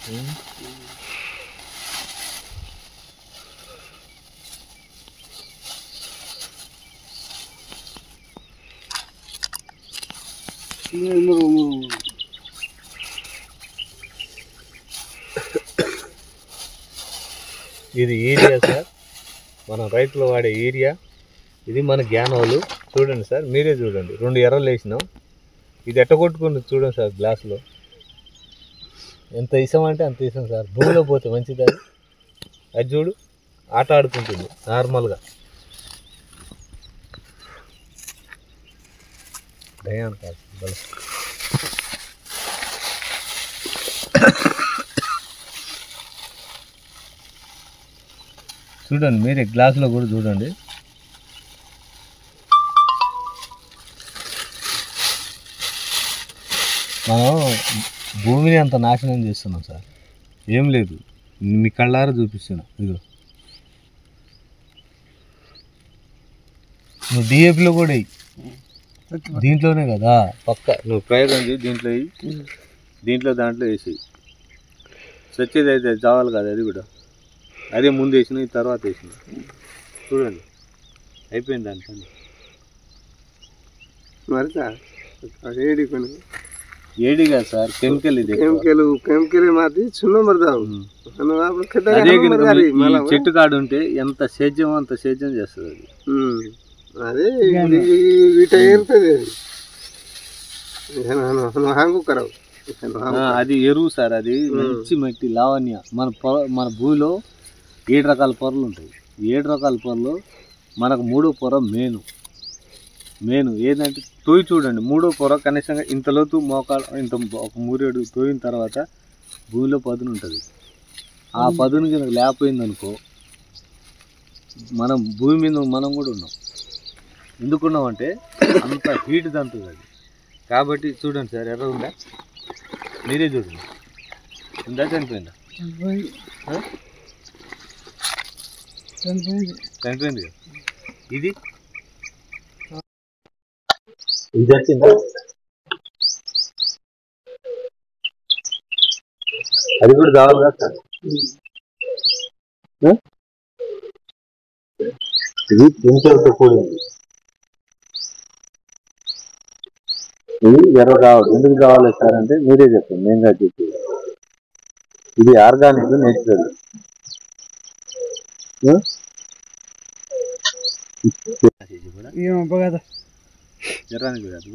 ఇది urea sir, మనం రైతులు వాడే యూరియా. ఇది మన గ్యానోలు. చూడండి సార్, మీరే చూడండి, 2 ఎర్రలు వేసినాం. ఇది ఎట్ట కొట్టుకుంటుంది చూడండి సార్, గ్లాసులో ఎంత ఇసం అంటే అంత ఇసం సార్. భూమిలో పోతే మంచిది. అది చూడు, ఆట ఆడుకుంటుంది నార్మల్గా. దయాన్ కాదు బల. చూడండి మీరే గ్లాసులో కూడా చూడండి. మనం భూమిని అంత నాశనం చేస్తున్నాం సార్. ఏం లేదు, మీ కళ్ళారా చూపిస్తున్నా. ఇదిగో నువ్వు డిఏపిలో కూడా దీంట్లోనే కదా పక్క నువ్వు ప్రయోగం చేయి. దీంట్లో దాంట్లో వేసి సచ్చేది అయితే చావాలి కదా. అది కూడా అదే ముందు వేసిన, తర్వాత వేసిన. చూడండి అయిపోయింది దాని పని. ఏడి కాదు సార్, కెమికల్. ఇది మాది చిన్న చెట్టు కాడు ఉంటే ఎంత సేద్యం అంత సేద్యం చేస్తుంది అది. అది ఎరువు సార్. అది మంచి మట్టి లావణ్య. మన భూమిలో 7 రకాల పొరలు ఉంటాయి. 7 రకాల పొరలు మనకు 3వ పొర మెయిన్ ఏంటంటే తోయి చూడండి. 3వ పొర కనీసంగా ఇంత లోతు మోకాలు, ఇంత ఒక 3 అడుగు తోయిన తర్వాత భూమిలో పదును ఉంటుంది. ఆ పదును కింద లేకపోయిందనుకో, మనం భూమి మీద మనం కూడా ఉన్నాం. ఎందుకున్నామంటే అంత హీట్ దంతుంది అది. కాబట్టి చూడండి సార్, ఎర్ర ఉందా? మీరే చూడండి. ఉందా చనిపోయిందా? చనిపోయింది కదా. ఇది వచ్చిందా? అది కూడా కావాలి కదా సార్. ఇది కెమికల్తో కూడింది. ఇది ఎర్ర కావాలి. ఎందుకు కావాలి సార్ అంటే మీరే చెప్పండి, నేను కాదు చెప్పి. ఇది ఆర్గానిక్, నేచురల్. ఎర్రానికి కాదు.